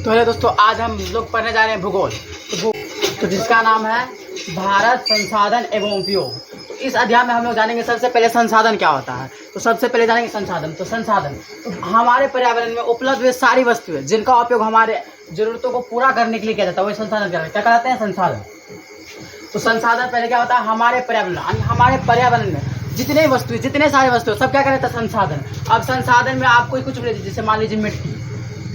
तो हेलो दोस्तों, आज हम लोग पढ़ने जा रहे हैं भूगोल। तो जिसका नाम है भारत संसाधन एवं उपयोग। तो इस अध्याय में हम लोग जानेंगे सबसे पहले संसाधन क्या होता है। तो सबसे पहले जानेंगे संसाधन। तो संसाधन तो हमारे पर्यावरण में उपलब्ध वे सारी वस्तुएं जिनका उपयोग हमारे जरूरतों को पूरा करने के लिए किया जाता है, वही संसाधन क्या कहलाते हैं, संसाधन। तो संसाधन पहले क्या होता है, हमारे पर्यावरण में जितने वस्तुएं, जितने सारे वस्तुएं सब क्या कहते हैं, संसाधन। अब संसाधन में आपको कुछ भी नहीं, जैसे मान लीजिए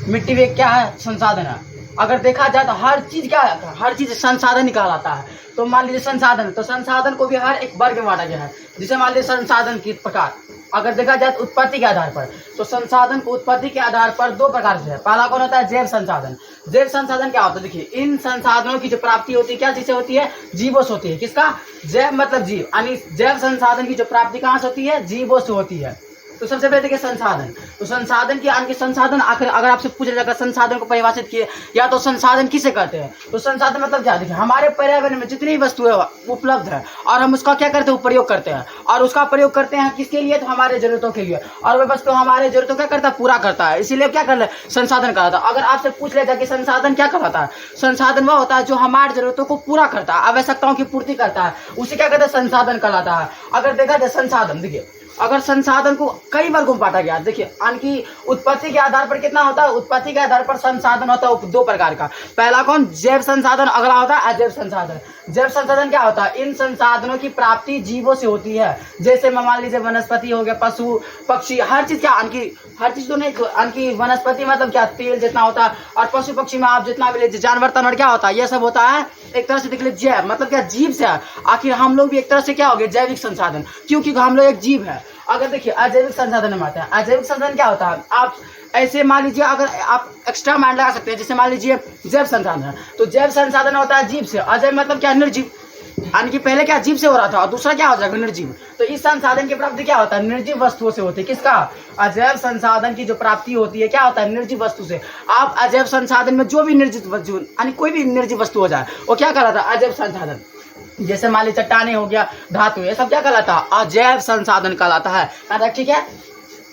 मिट्टी भी क्या है, संसाधन है। अगर देखा जाए तो हर चीज क्या है, हर चीज संसाधन निकालाता है। तो मान लीजिए संसाधन, तो संसाधन को भी हर एक वर्ग में बांटा गया है। जैसे मान लीजिए संसाधन के प्रकार अगर देखा जाए तो उत्पत्ति के आधार पर, तो संसाधन को उत्पत्ति के आधार पर दो प्रकार से है। पहला कौन होता है, जैव संसाधन। जैव संसाधन क्या होता है, देखिए इन संसाधनों की जो प्राप्ति होती है क्या चीज से होती है, जीवों से होती है। किसका, जैव मतलब जीव, यानी जैव संसाधन की जो प्राप्ति कहाँ से होती है, जीवों से होती है। तो सबसे पहले देखिए संसाधन। तो संसाधन की यानी संसाधन, आखिर अगर आपसे पूछा जाएगा संसाधन को परिभाषित किए या तो संसाधन किसे कहते हैं, तो संसाधन मतलब क्या, देखिए हमारे पर्यावरण में जितनी वस्तुएं उपलब्ध है और हम उसका क्या करते हैं, प्रयोग करते हैं। और उसका प्रयोग करते हैं किसके लिए, तो हमारे जरूरतों के लिए। और वह वस्तु हमारे जरूरतों क्या करता है, पूरा करता है। इसीलिए क्या कर संसाधन कहलाता है। अगर आपसे पूछ लिया जाए कि संसाधन क्या कहलाता है, संसाधन वह होता है जो हमारी जरूरतों को पूरा करता है, आवश्यकताओं की पूर्ति करता है, उसे क्या कहते हैं, संसाधन कहलाता है। अगर देखा जाए संसाधन, देखिए अगर संसाधन को कई वर्गों में बांटा गया, देखिए उनकी उत्पत्ति के आधार पर कितना होता है, उत्पत्ति के आधार पर संसाधन होता है दो प्रकार का। पहला कौन, जैव संसाधन, अगला होता है अजैव संसाधन। जैव संसाधन क्या होता है, इन संसाधनों की प्राप्ति जीवों से होती है। जैसे मान लीजिए वनस्पति हो गया, पशु पक्षी, हर चीज क्या, हर चीज तो नहीं, उनकी वनस्पति मतलब क्या, तेल जितना होता है। और पशु पक्षी में आप जितना भी लीजिए, जानवर तनवर क्या होता है, ये सब होता है एक तरह से देख लीजिए जैव मतलब क्या, जीव से है। आखिर हम लोग भी एक तरह से क्या हो गए, जैविक संसाधन, क्योंकि हम लोग एक जीव है। अगर देखिए अजैविक संसाधन में आते हैं, अजैविक संसाधन क्या होता है, आप ऐसे मान लीजिए अगर आप एक्स्ट्रा माइंड लगा सकते हैं। जैसे मान लीजिए जैव संसाधन है, तो जैव संसाधन होता है जीव से, अजैव मतलब क्या, निर्जीव, यानी कि पहले क्या जीव से हो रहा था और दूसरा क्या हो जाएगा, निर्जीव। तो इस संसाधन की प्राप्ति क्या होता है, निर्जीव वस्तुओं से होती है। किसका, अजैव संसाधन की जो प्राप्ति होती है क्या होता है, निर्जीव वस्तु से। आप अजैव संसाधन में जो भी निर्जीव वस्तु, यानी कोई भी निर्जीव वस्तु हो जाए, वो क्या कहलाता है, अजैव संसाधन। जैसे मान लीजिए चट्टाने हो गया, धातु, ये सब क्या कहलाता है, अजैव संसाधन कहलाता है। यहाँ तक ठीक है,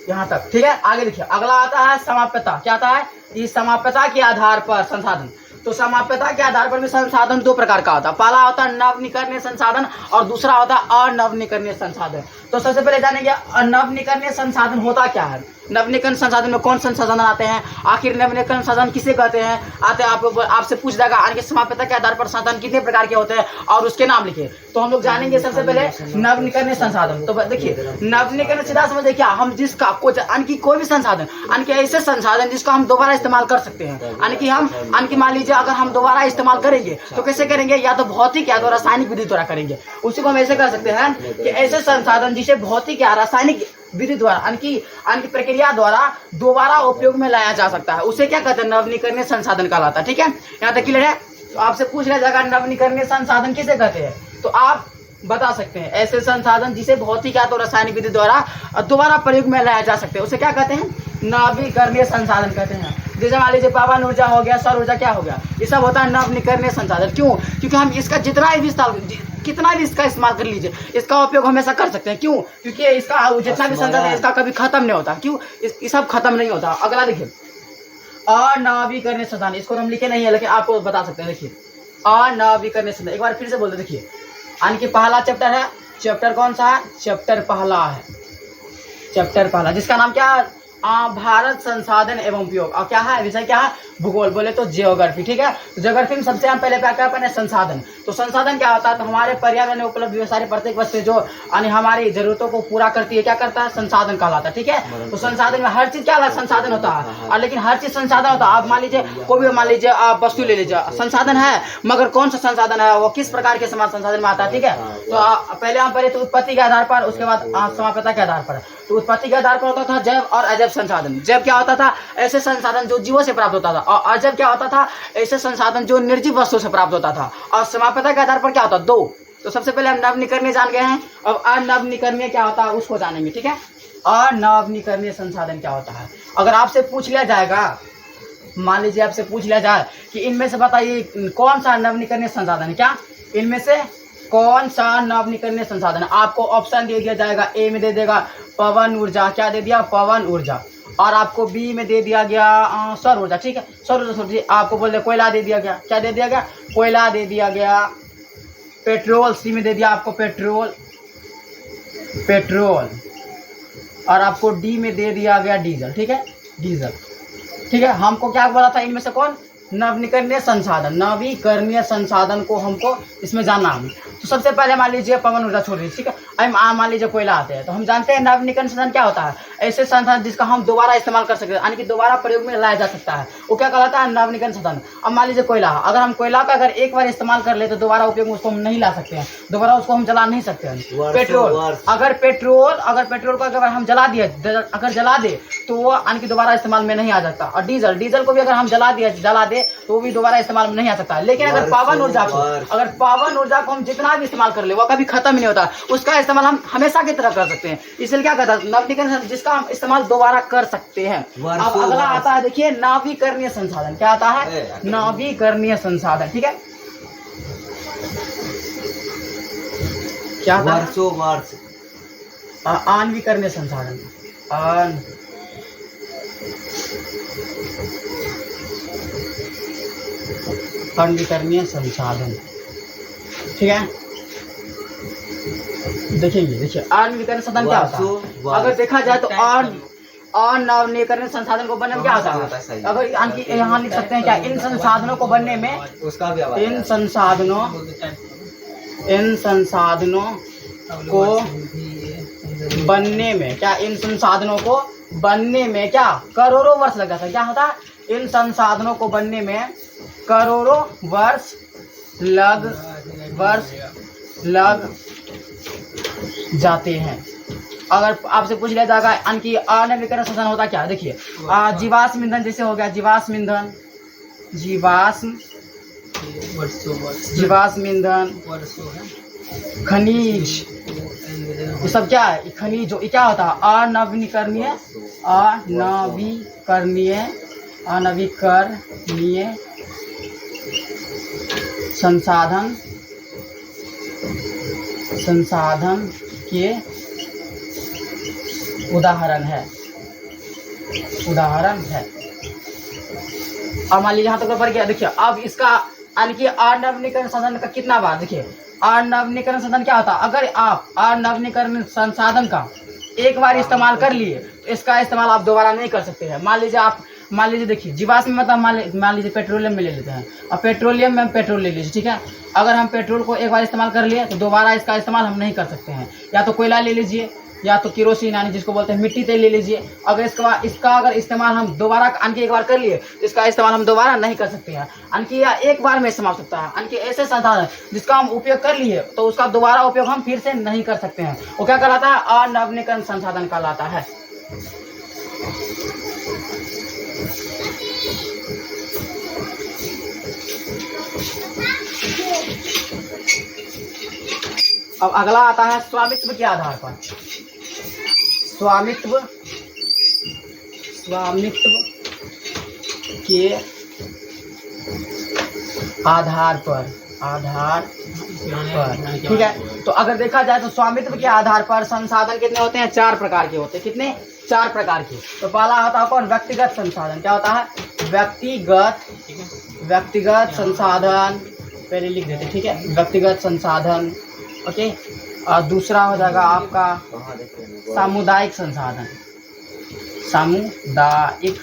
यहाँ तक ठीक है। आगे देखिए अगला आता है समाप्यता। क्या आता है, इस समाप्यता के आधार पर संसाधन। तो समाप्यता के आधार पर भी संसाधन दो प्रकार का होता है। पहला होता है नवनीकरणीय संसाधन और दूसरा होता है अनवनीकरणीय संसाधन। तो सबसे पहले जानेंगे नवनीकरणीय संसाधन होता क्या है। नवनीकरण संसाधन में कौन संसाधन आते हैं, आखिर नवनीकरण संसाधन किसे कहते हैं, आते हैं आपसे पूछ जाएगा। यानी कि समाप्यता के आधार पर संसाधन कितने प्रकार के होते हैं और उसके नाम लिखे। तो हम लोग जानेंगे सबसे पहले नवनीकरणीय संसाधन। तो देखिए नवनीकरण सीधा समझे क्या, हम जिसका कोई भी संसाधन, यानी कि ऐसे संसाधन जिसको हम दोबारा इस्तेमाल कर सकते हैं। यानी कि हम मान लीजिए अगर हम दोबारा इस्तेमाल करेंगे तो कैसे करेंगे, या तो भौतिक या तो रासायनिक विधि द्वारा करेंगे। उसी को हम ऐसे कर सकते हैं कि ऐसे संसाधन जिसे भौतिक या रासायनिक विधि द्वारा, यानी प्रक्रिया द्वारा दोबारा उपयोग में लाया जा सकता है, उसे क्या कहते हैं, नवनीकरणीय संसाधन कहलाता है। ठीक है, यहाँ तक क्लियर है। तो आपसे पूछ लिया जाएगा नवनीकरणीय संसाधन किसे कहते हैं, तो आप बता सकते हैं ऐसे संसाधन जिसे भौतिक या तो रासायनिक विधि द्वारा दोबारा प्रयोग में लाया जा सकते हैं, उसे क्या कहते हैं, नवीकरणीय संसाधन कहते हैं। जैसे मान लीजिए पवन ऊर्जा हो गया, सौर ऊर्जा क्या हो गया, ये सब होता है नवनीकरणीय संसाधन। क्यों, क्योंकि हम इसका कितना भी इसका इस्तेमाल कर लीजिए, इसका उपयोग हमेशा कर सकते हैं। क्यों, क्योंकि इसका जितना भी संसाधन है इसका कभी खत्म नहीं होता। क्यों, ये सब खत्म नहीं होता। अगला देखिए अनवीकरणीय संसाधन, इसको हम लिखे नहीं है लेकिन आपको बता सकते हैं। देखिए अनवीकरणीय संसाधन, एक बार फिर से बोल दे। देखिए यानी कि पहला चैप्टर है, चैप्टर कौन सा है, चैप्टर पहला है, चैप्टर पहला जिसका नाम क्या है, भारत संसाधन एवं उपयोग। और क्या है, विषय क्या है, भूगोल, बोले तो जियोग्राफी। ठीक है, तो जियोग्राफी में सबसे हम पहले क्या करते हैं, संसाधन। तो संसाधन क्या होता है, तो हमारे पर्यावरण में उपलब्ध सारी प्रत्येक वस्तु जो यानी हमारी जरूरतों को पूरा करती है, क्या करता है, संसाधन कहलाता है। ठीक है, तो संसाधन में हर चीज क्या संसाधन होता है, और लेकिन हर चीज संसाधन होता है। आप मान लीजिए कोई भी मान लीजिए आप वस्तु ले लीजिए, संसाधन है, मगर कौन सा संसाधन है, वो किस प्रकार के संसाधन में आता है। ठीक है, तो पहले हम पढ़े तो उत्पत्ति के आधार पर, उसके बाद समाप्यता के आधार पर। तो उत्पत्ति के आधार पर होता था जैव और अजैव संसाधन। जैव क्या होता था, ऐसे संसाधन जो जीवों से प्राप्त होता था, और अजैव क्या होता था, ऐसे संसाधन जो निर्जीव वस्तुओं से प्राप्त होता था। और समाप्यता के आधार पर क्या होता, दो। तो सबसे पहले हम नवनीकरणीय जान गए हैं, अब अनवनीकरणीय क्या होता है उसको जानेंगे। ठीक है, अनवनीकरणीय संसाधन क्या होता है। अगर आपसे पूछ लिया जाएगा, मान लीजिए आपसे पूछ लिया जाए कि इनमें से बताइए कौन सा नवनीकरणीय संसाधन है, क्या इनमें से कौन सा नवनीकरणीय संसाधन, आपको ऑप्शन दे दिया जाएगा। ए में दे देगा पवन ऊर्जा, क्या दे दिया, पवन ऊर्जा। और आपको बी में दे दिया गया सौर ऊर्जा, ठीक है। सौर ऊर्जा छोड़ दीजिए, आपको बोल दे कोयला दे दिया गया, क्या दे दिया गया, कोयला दे दिया गया। पेट्रोल सी में दे दिया आपको पेट्रोल, पेट्रोल। और आपको डी में दे दिया गया डीजल, ठीक है, डीजल, ठीक है। हमको क्या बोला था, इनमें से कौन, नवीकरणीय संसाधन, नवीकरणीय संसाधन को हमको इसमें जानना है। तो सबसे पहले मान लीजिए पवन ऊर्जा छोड़ दीजिए, ठीक है। अब मान लीजिए कोयला आते हैं, तो हम जानते हैं नवीकरणीय संसाधन क्या होता है, ऐसे संसाधन जिसका हम दोबारा इस्तेमाल कर सकते हैं, यानी कि दोबारा प्रयोग में लाया जा सकता है, वो क्या कहलाता है, नवीकरणीय संसाधन। अब मान लीजिए कोयला, अगर हम कोयला का अगर एक बार इस्तेमाल कर ले तो दोबारा उपयोग में उसको हम नहीं ला सकते हैं, दोबारा उसको हम जला नहीं सकते हैं। पेट्रोल, अगर पेट्रोल को अगर हम जला दिए, अगर जला दे तो वो यानी कि दोबारा इस्तेमाल में नहीं आ सकता। और डीजल को भी अगर हम जला दे तो वो भी दोबारा इस्तेमाल में नहीं आ सकता। लेकिन अगर पवन ऊर्जा को हम जितना भी इस्तेमाल कर ले वो कभी खत्म नहीं होता, उसका इस्तेमाल हम हमेशा की तरह कर सकते हैं। इसलिए क्या कहता है, नवीकरण, जिसका हम इस्तेमाल दोबारा कर सकते हैं। अब अगला आता है, देखिए, नवीकरणीय संसाधन। क्या आता है, नवीकरणीय संसाधन, ठीक है। क्या आता है, आणविकरणीय संसाधन, आणविकरणीय संसाधन, ठीक है। देखिए आणविकरण संसाधन क्या होता है, अगर देखा जाए तो अनवीकरण संसाधन को बनने में क्या होता है, अगर यहाँ लिख सकते हैं क्या, इन संसाधनों को बनने में, इन संसाधनों को बनने में क्या, इन संसाधनों को बनने में क्या करोड़ों वर्ष लग जाता है। क्या होता है, इन संसाधनों को बनने में करोड़ों वर्ष लग जाते हैं। अगर आपसे पूछ लिया जाएगा कि अनवीकरण संसाधन होता क्या, देखिए, जीवाश्म ईंधन जैसे हो गया, जीवाश्म ईंधन, खनिज, ये सब क्या है, खनिज, ये क्या होता है, अनवीकरणीय संसाधन के उदाहरण है। और मान लीजिए यहाँ तक बढ़ गया। देखिए अब इसका यानी कि अनवीकरण संसाधन का कितना बार, देखिए अनवीकरण संसाधन क्या होता है, अगर आप अनवीकरण संसाधन का एक बार इस्तेमाल कर लिए तो इसका इस्तेमाल आप दोबारा नहीं कर सकते हैं। मान लीजिए देखिए, जीवाश्म में मतलब मान लीजिए पेट्रोलियम में ले लेते हैं, अब पेट्रोलियम में पेट्रोल ले लीजिए, ठीक है। अगर हम पेट्रोल को एक बार इस्तेमाल कर लिए तो दोबारा इसका इस्तेमाल हम नहीं कर सकते हैं। या तो कोयला ले लीजिए, या तो केरोसिन यानी जिसको बोलते हैं मिट्टी तेल ले लीजिए। अगर इसका अगर इस्तेमाल हम दोबारा यानी एक बार कर लिए तो इसका इस्तेमाल हम दोबारा नहीं कर सकते हैं, यानी या एक बार में इस्तेमाल सकता है। यानी ऐसे संसाधन जिसका हम उपयोग कर लिए तो उसका दोबारा उपयोग हम फिर से नहीं कर सकते हैं, वो क्या कहलाता है, अनवीकरण संसाधन कहलाता है। अब अगला आता है स्वामित्व के आधार पर, स्वामित्व के आधार पर, ठीक है। तो अगर देखा जाए तो स्वामित्व के आधार पर संसाधन कितने होते हैं, 4 प्रकार के होते हैं। कितने, 4 प्रकार के। तो पहला होता है कौन, व्यक्तिगत संसाधन। क्या होता है, व्यक्तिगत संसाधन, पहले लिख देते, ठीक है, व्यक्तिगत संसाधन, ओके। और दूसरा हो जाएगा आपका सामुदायिक संसाधन, सामुदायिक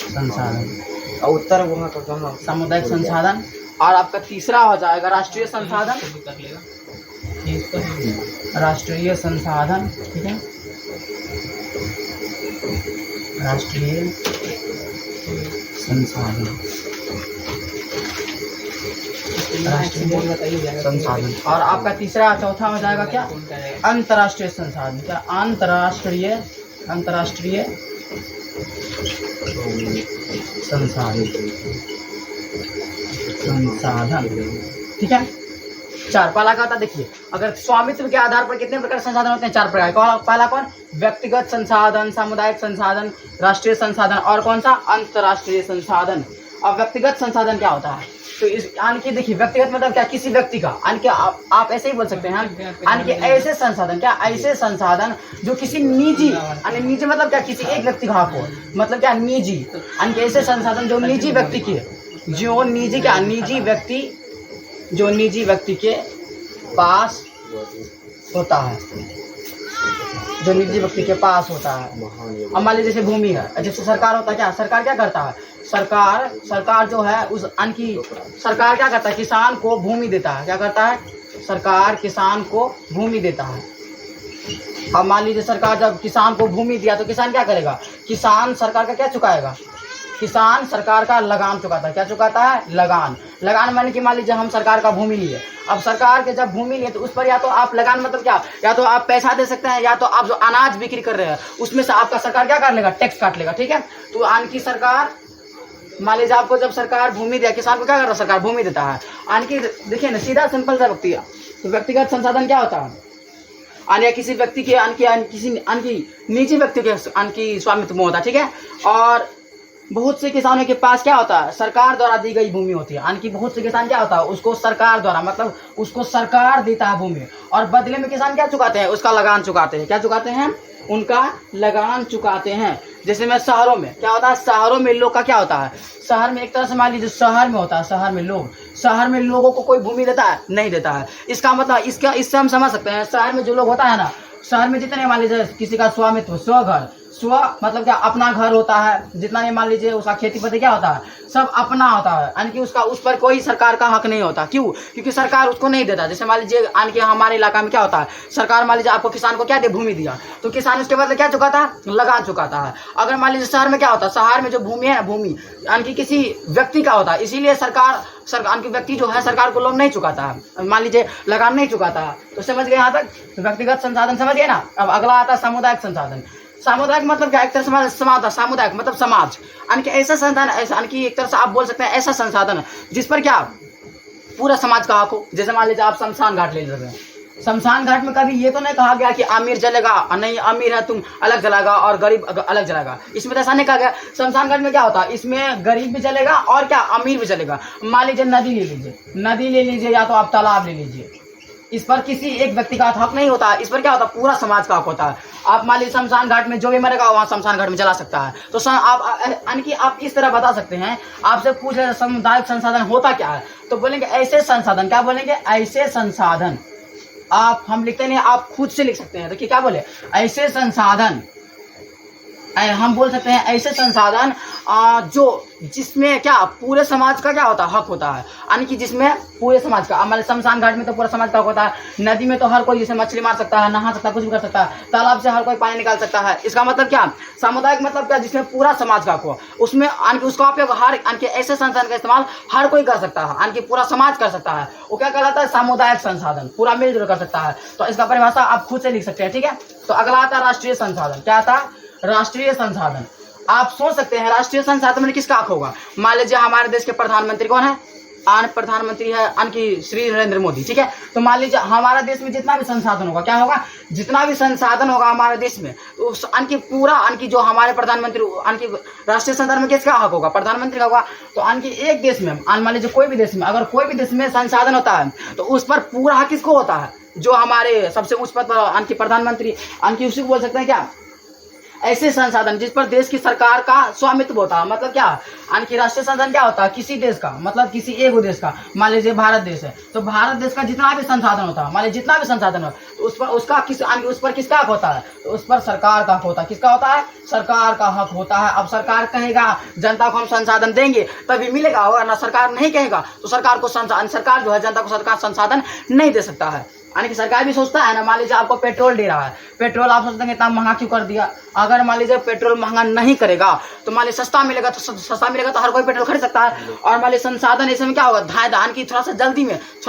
संसाधन, उत्तर वहाँ का कहाँ, सामुदायिक संसाधन। और आपका तीसरा हो जाएगा राष्ट्रीय संसाधन, राष्ट्रीय संसाधन, ठीक है, राष्ट्रीय संसाधन, संसाधन। और आपका तीसरा चौथा हो जाएगा क्या, अंतर्राष्ट्रीय संसाधन। क्या, अंतर्राष्ट्रीय संसाधन, ठीक है। 4 पहला का होता है, देखिए, अगर स्वामित्व के आधार पर कितने प्रकार संसाधन होते हैं, 4 प्रकार। पहला कौन, व्यक्तिगत संसाधन, सामुदायिक संसाधन, राष्ट्रीय संसाधन, और कौन सा, अंतर्राष्ट्रीय संसाधन। अब व्यक्तिगत संसाधन क्या होता है, तो इस यानी कि देखिए व्यक्तिगत मतलब क्या, किसी व्यक्ति का, यानी कि आप ऐसे ही बोल सकते हैं, यानी कि ऐसे संसाधन, क्या ऐसे संसाधन जो किसी निजी, यानी निजी मतलब क्या, किसी एक व्यक्ति का हक हो, मतलब क्या निजी, यानी कि ऐसे संसाधन जो निजी व्यक्ति के, जो निजी क्या, निजी व्यक्ति, जो निजी व्यक्ति के पास होता है, जो निजी व्यक्ति के पास होता है। अब मान लीजिए जैसे भूमि है, जैसे सरकार होता है, क्या सरकार क्या करता है, सरकार जो है उस की सरकार क्या करता है, किसान को भूमि देता है। क्या करता है, सरकार किसान को भूमि देता है। अब मान लीजिए सरकार जब किसान को भूमि दिया तो किसान क्या करेगा, किसान सरकार का क्या चुकाएगा, किसान सरकार का लगान चुकाता है। क्या चुकाता है, लगान। लगान माने कि मान लीजिए हम सरकार का भूमि लिए, अब सरकार के जब भूमि लिए तो उस पर या तो आप लगान मतलब क्या, या तो आप पैसा दे सकते हैं, या तो आप जो अनाज बिक्री कर रहे हैं उसमें से आपका सरकार क्या कर लेगा, टैक्स काट लेगा। ठीक है, तो आन की सरकार, मान लीजिए आपको जब सरकार भूमि दिया, किसान को क्या कर रहा है, सरकार भूमि देता है। आन की देखिए ना, सीधा सिंपल सा व्यक्ति, तो व्यक्तिगत संसाधन क्या होता है, अन्य किसी व्यक्ति के किसी निजी व्यक्ति के स्वामित्व में होता है। ठीक है, और बहुत से किसानों के पास क्या होता है, सरकार द्वारा दी गई भूमि होती है। यानी कि बहुत से किसान क्या होता है, उसको सरकार द्वारा, मतलब उसको सरकार देता है भूमि, और बदले में किसान क्या चुकाते हैं, उसका लगान चुकाते हैं। क्या चुकाते हैं, उनका लगान चुकाते हैं। जैसे मैं शहरों में क्या होता है, शहरों में लोग का क्या होता है, शहर में एक तरह से मान लीजिए शहर में होता है, शहर में लोगों को कोई भूमि देता है, नहीं देता है। इसका मतलब इससे हम समझ सकते हैं, शहर में जो लोग होता है ना, शहर में जितने मान लीजिए किसी का स्वामित्व, स्वघर, स्व मतलब क्या अपना घर होता है, जितना नहीं मान लीजिए उसका खेती पति क्या होता है, सब अपना होता है, यानी कि उसका उस पर कोई सरकार का हक नहीं होता। क्यों, क्योंकि सरकार उसको नहीं देता। जैसे मान लीजिए यानी कि हमारे इलाका में क्या होता है, सरकार मान लीजिए आपको किसान को क्या दे, भूमि दिया, तो किसान उसके बदले क्या चुकाता है, लगान चुकाता है। अगर मान लीजिए शहर में क्या होता है, शहर में जो भूमि है, भूमि यानी कि किसी व्यक्ति का होता है, इसीलिए सरकार की व्यक्ति जो है सरकार को लोन नहीं चुकाता है, मान लीजिए लगान नहीं चुकाता है। तो समझ गए यहाँ तक, व्यक्तिगत संसाधन समझ गए ना। अब अगला आता है सामुदायिक संसाधन। सामुदायिक मतलब क्या, एक तरह से समाज, सामुदायिक मतलब समाज, यानी कि ऐसा संसाधन, यानी कि एक तरह से आप बोल सकते हैं ऐसा संसाधन जिस पर क्या पूरा समाज का हक हो। जैसे मान लीजिए आप शमशान घाट ले रहे हैं, शमशान घाट में कभी ये तो नहीं कहा गया कि अमीर जलेगा, नहीं अमीर है तुम अलग जलाएगा और गरीब अलग जलाएगा, इसमें तो ऐसा नहीं कहा गया। शमशान घाट में क्या होता है, इसमें गरीब भी जलेगा और क्या अमीर भी जलेगा। मान लीजिए नदी ले लीजिए, या तो आप तालाब ले लीजिए, इस पर किसी एक व्यक्ति का हक नहीं होता, इस पर क्या होता है, पूरा समाज का हक होता है। आप मान लीजिए शमशान घाट में जो भी मरेगा वहाँ शमशान घाट में जला सकता है। तो आप यानी कि आप इस तरह बता सकते हैं, आपसे पूछ रहे सामुदायिक संसाधन होता क्या है, तो बोलेंगे ऐसे संसाधन, क्या बोलेंगे, ऐसे संसाधन। आप हम लिखते नहीं, आप खुद से लिख सकते हैं। देखिए क्या बोले, ऐसे संसाधन, हम बोल सकते हैं ऐसे संसाधन जो जिसमें क्या पूरे समाज का क्या होता है, हक होता है, यानी कि जिसमें पूरे समाज का, हमारे शमशान घाट में तो पूरा समाज का हक होता है। नदी में तो हर कोई जैसे मछली मार सकता है, नहा सकता है, कुछ भी कर सकता है। तालाब से हर कोई पानी निकाल सकता है। इसका मतलब क्या, सामुदायिक मतलब क्या, जिसमें पूरा समाज का हक हो, उसमें यानी कि उसका उपयोग हर यानी कि ऐसे संसाधन का इस्तेमाल हर कोई कर सकता है, यानी कि पूरा समाज कर सकता है। वो क्या कहलाता है, सामुदायिक संसाधन, पूरा मिलजुल कर सकता है। तो इसका परिभाषा आप खुद से लिख सकते हैं। ठीक है, तो अगला आता है राष्ट्रीय संसाधन। क्या आता है, राष्ट्रीय संसाधन। आप सोच सकते हैं राष्ट्रीय संसाधन में किसका हक होगा। मान लीजिए हमारे देश के प्रधानमंत्री कौन है, प्रधानमंत्री है कि श्री नरेंद्र मोदी। ठीक है, तो मान लीजिए हमारे देश में जितना भी संसाधन होगा, क्या होगा, जितना भी संसाधन होगा हमारे देश में, उस पूरा जो हमारे प्रधानमंत्री राष्ट्रीय संसाधन में किसका हक होगा, प्रधानमंत्री का होगा। तो एक देश में मान लीजिए कोई भी देश में, अगर कोई भी देश में संसाधन होता है तो उस पर पूरा हक किसको होता है, जो हमारे सबसे उच्च पद पर प्रधानमंत्री उसी को बोल सकते हैं क्या, ऐसे संसाधन जिस पर देश की सरकार का स्वामित्व होता है। मतलब क्या, यानी राष्ट्रीय संसाधन क्या होता है, किसी देश का, मतलब किसी एक देश का। मान लीजिए भारत देश है, तो भारत देश का जितना भी संसाधन होता है, मान लीजिए जितना भी संसाधन हो, तो उस पर किसका हक होता है, तो उस पर सरकार का हक होता है। किसका होता है, सरकार का हक होता है। अब सरकार कहेगा जनता को हम संसाधन देंगे तभी मिलेगा, और ना सरकार नहीं कहेगा तो सरकार जो है जनता को सरकार संसाधन नहीं दे सकता है। यानी कि सरकार भी सोचता है ना, मान लीजिए आपको पेट्रोल दे रहा है, पेट्रोल आप सोचते हैं इतना महंगा क्यों कर दिया। अगर मान लीजिए पेट्रोल महंगा नहीं करेगा तो मान लीजिए सस्ता मिलेगा, तो हर कोई पेट्रोल खरीद सकता है। और मान लीजिए संसाधन ऐसे में क्या होगा, धान की थोड़ा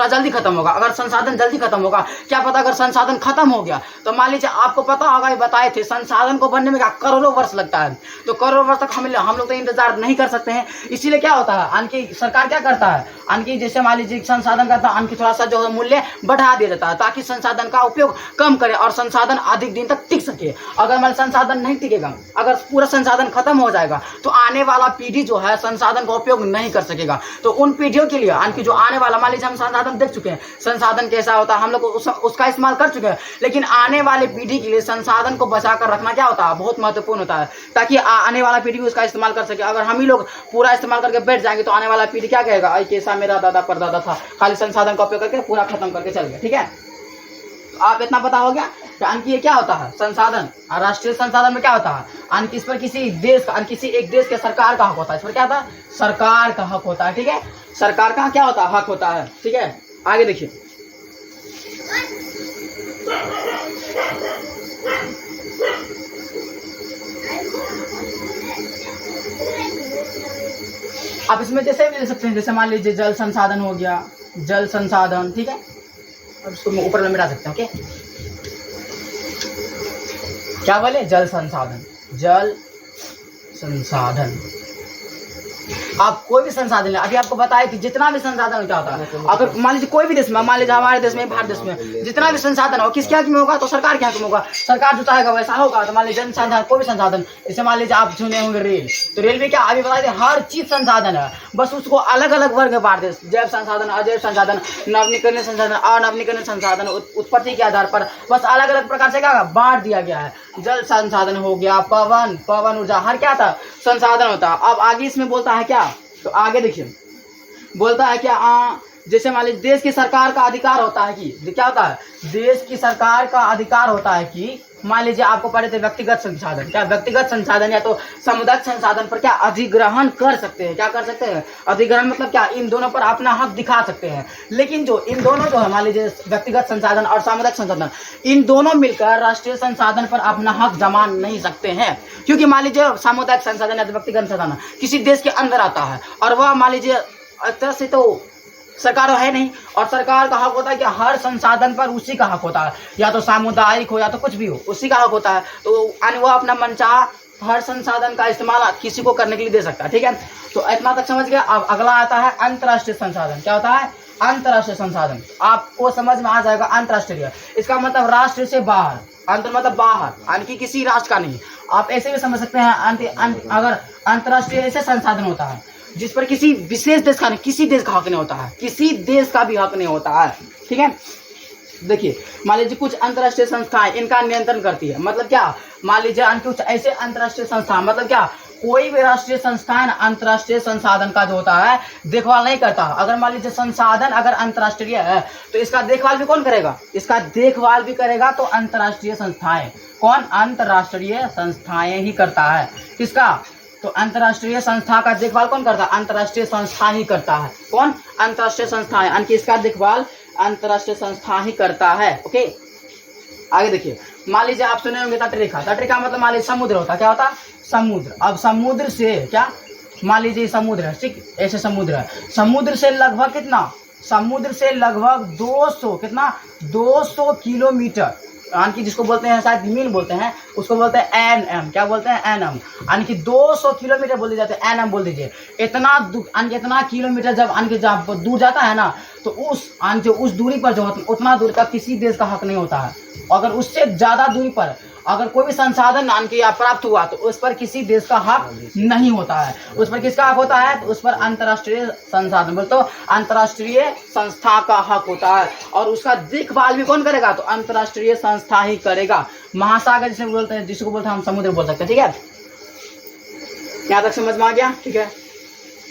जल्दी खत्म होगा। अगर संसाधन जल्दी खत्म होगा, क्या पता अगर संसाधन खत्म हो गया तो मान लीजिए आपको पता होगा, ये बताए थे संसाधन को बनने में क्या करोड़ों वर्ष लगता है। तो करोड़ों वर्ष तक हम लोग तो इंतजार नहीं कर सकते हैं। इसीलिए क्या होता है, सरकार क्या करता है, जैसे मान लीजिए संसाधन का थोड़ा सा जो मूल्य बढ़ा दिया जाता है। है ताकि संसाधन का उपयोग कम करे और संसाधन अधिक दिन तक टिक सके। अगर हमारे संसाधन नहीं टिकेगा, अगर पूरा संसाधन खत्म हो जाएगा तो आने वाला पीढ़ी जो है संसाधन का उपयोग नहीं कर सकेगा। तो उन पीढ़ियों के लिए यानी कि जो आने वाला, मान लीजिए हम संसाधन देख चुके हैं, संसाधन कैसा होता है, हम लोग उसका इस्तेमाल कर चुके हैं, लेकिन आने वाले पीढ़ी के लिए संसाधन को बचा कर रखना क्या होता है, बहुत महत्वपूर्ण होता है, ताकि आने वाला पीढ़ी उसका इस्तेमाल कर सके। अगर हम ही लोग पूरा इस्तेमाल करके बैठ जाएंगे तो आने वाला पीढ़ी क्या कहेगा, आई कैसा मेरा दादा परदादा था, खाली संसाधन का उपयोग करके पूरा खत्म करके चल गया। ठीक है, आप इतना पता हो गया कि ये क्या होता है संसाधन, राष्ट्रीय संसाधन में क्या होता है, यानी इस पर किसी देश का, किसी एक देश के सरकार का हक होता है, इस पर क्या होता है, सरकार का हक होता है। ठीक है, सरकार का क्या होता है, हक होता है। ठीक है, आगे देखिए, आप इसमें जैसे भी ले सकते हैं, जैसे मान लीजिए जल संसाधन हो गया, जल संसाधन। ठीक है, अब इसको ऊपर में मिटा सकते हैं। ओके, क्या बोले, जल संसाधन, जल संसाधन। आप कोई भी संसाधन ले, अभी आपको बताया कि जितना भी संसाधन क्या होता है, अगर मान लीजिए कोई भी देश में, मान लीजिए हमारे देश में, भारत देश में जितना भी संसाधन हो, किसके हक में होगा, तो सरकार के हक में होगा। सरकार जो चाहेगा वैसा होगा। तो मान लीजिए जन संसाधन, कोई भी संसाधन, जैसे मान लीजिए आप सुने होंगे रेल, तो रेल में क्या अभी बताए थे, हर चीज संसाधन है, बस उसको अलग अलग वर्ग में बांट दे, जैव संसाधन, अजैव संसाधन, नवीनीकरणीय संसाधन, अनवीनीकरणीय संसाधन, उत्पत्ति के आधार पर बस अलग अलग प्रकार से क्या बांट दिया गया है। जल संसाधन हो गया, पवन ऊर्जा, हर क्या था संसाधन होता है। अब आगे इसमें बोलता है क्या, तो आगे देखिए बोलता है क्या, जैसे मान लीजिए देश की सरकार का अधिकार होता है कि क्या होता है, देश की सरकार का अधिकार होता है कि मान लीजिए आपको पढ़े थे व्यक्तिगत संसाधन, क्या व्यक्तिगत संसाधन या तो सामुदायिक संसाधन पर क्या अधिग्रहण कर सकते हैं, क्या कर सकते हैं, अधिग्रहण मतलब क्या, इन दोनों पर अपना हक दिखा सकते हैं। लेकिन जो इन दोनों जो है, मान लीजिए व्यक्तिगत संसाधन और सामुदायिक संसाधन, इन दोनों मिलकर राष्ट्रीय संसाधन पर अपना हक जमा नहीं सकते हैं, क्योंकि मान लीजिए सामुदायिक संसाधन या तो व्यक्तिगत संसाधन किसी देश के अंदर आता है और वह मान लीजिए तरह से तो सरकार है नहीं, और सरकार का हक होता है कि हर संसाधन पर उसी का हक होता है, या तो सामुदायिक हो या तो कुछ भी हो, उसी का हक होता है। तो वह अपना मनचाहा हर संसाधन का इस्तेमाल किसी को करने के लिए दे सकता है। ठीक है, तो इतना तक समझ गया। अब अगला आता है अंतर्राष्ट्रीय संसाधन। क्या होता है, अंतर्राष्ट्रीय संसाधन, आपको समझ में आ जाएगा। अंतर्राष्ट्रीय इसका मतलब राष्ट्र से बाहर, अंतर मतलब बाहर, यानी कि किसी राष्ट्र का नहीं। आप ऐसे भी समझ सकते हैं, अगर अंतर्राष्ट्रीय ऐसे संसाधन होता है जिस पर किसी विशेष देश का नहीं, किसी देश का हक नहीं होता है, किसी देश का भी हक नहीं होता है। ठीक है, देखिए मान लीजिए कुछ अंतर्राष्ट्रीय संस्थाएं इनका नियंत्रण करती है, मतलब क्या, मान लीजिए कुछ ऐसे अंतर्राष्ट्रीय संस्थान, मतलब क्या, कोई भी राष्ट्रीय संस्थान अंतर्राष्ट्रीय संसाधन का जो होता है देखभाल नहीं करता। अगर मान लीजिए संसाधन अगर अंतर्राष्ट्रीय है तो इसका देखभाल भी कौन करेगा, इसका देखभाल भी करेगा तो अंतर्राष्ट्रीय संस्थाएं। कौन, अंतर्राष्ट्रीय संस्थाएं ही करता है। किसका, तो अंतर्राष्ट्रीय संस्था का देखभाल कौन करता है, अंतर्राष्ट्रीय संस्था ही करता है। कौन, अंतर्राष्ट्रीय संस्थाएं, यानी कि इसका देखभाल अंतर्राष्ट्रीय संस्था ही करता है। ओके, आगे देखिए, मान लीजिए आप सुने होंगे तटरेखा। तटरेखा मतलब मान लीजिए समुद्र होता है, क्या होता है, समुद्र। अब समुद्र से क्या, मान लीजिए समुद्र है, ठीक, ऐसे समुद्र है, समुद्र से लगभग कितना, समुद्र से लगभग 200 कितना, 200 किलोमीटर, यानी कि जिसको बोलते हैं शायद मील बोलते हैं, उसको बोलते हैं एनएम। क्या बोलते हैं, एनएम, यानी कि 200 किलोमीटर बोल दिए जाते हैं, एनएम बोल दीजिए। इतना किलोमीटर जब दूर जाता है ना, तो उस दूरी पर जो उतना दूर का किसी देश का हक नहीं होता है। अगर उससे ज़्यादा दूरी पर अगर कोई भी संसाधन प्राप्त हुआ तो उस पर किसी देश का हक नहीं होता है। उस पर किसका हक होता है, तो उस पर अंतर्राष्ट्रीय संसाधन बोलते हो, अंतर्राष्ट्रीय संस्था का हक होता है। और उसका देखभाल भी कौन करेगा, तो अंतर्राष्ट्रीय संस्था ही करेगा। महासागर जिसे बोलते हैं, जिसको बोलते हैं हम समुद्र बोल सकते हैं। ठीक है, यहाँ तक समझ में आ गया। ठीक है,